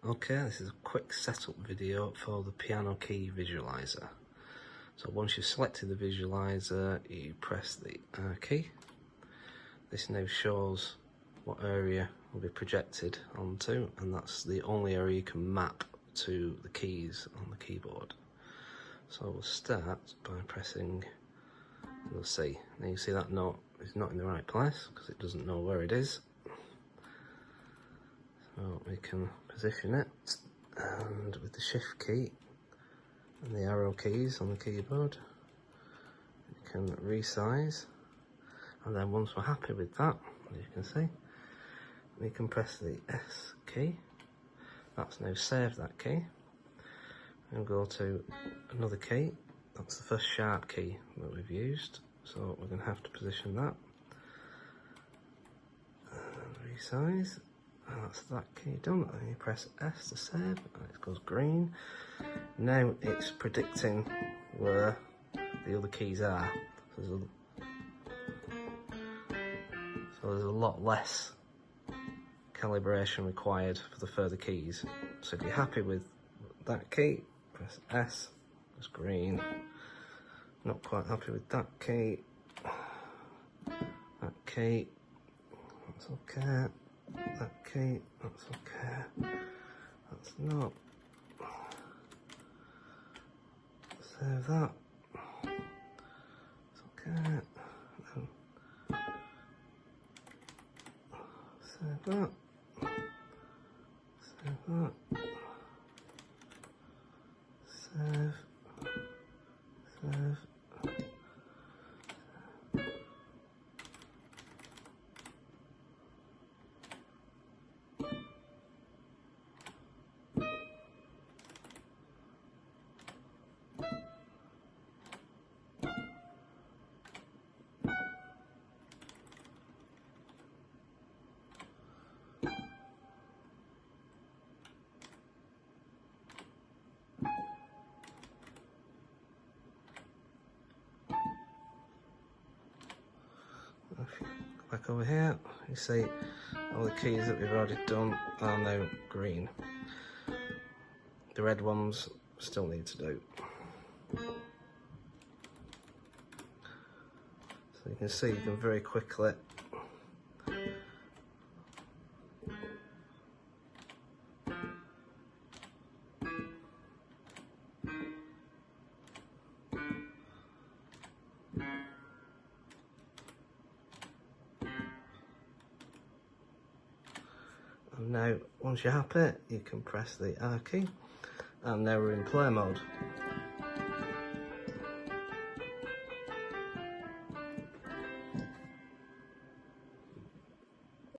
Okay, this is a quick setup video for the piano key visualizer. So once you've selected the visualizer, you press the R key. This now shows what area will be projected onto, and that's the only area you can map to the keys on the keyboard. So we'll start by pressing, you'll see, now you see that note is not in the right place because it doesn't know where it is. So we can position it, and with the shift key and the arrow keys on the keyboard, we can resize, and then once we're happy with that, as you can see, we can press the S key. That's now saved that key, and go to another key. That's the first sharp key that we've used, so we're going to have to position that and resize. And that's that key done, and you press S to save, and it goes green. Now it's predicting where the other keys are, so there's a lot less calibration required for the further keys. So if you're happy with that key, press S, it's green. Not quite happy with that key, that's okay. That key, that's okay. That's not. Save that. It's okay. Then save that. Save that. Save. Save. Back over here, you see all the keys that we've already done are now green. The red ones still need to do. So you can see, you can very quickly and now once you're happy, you can press the R key, and now we're in play mode.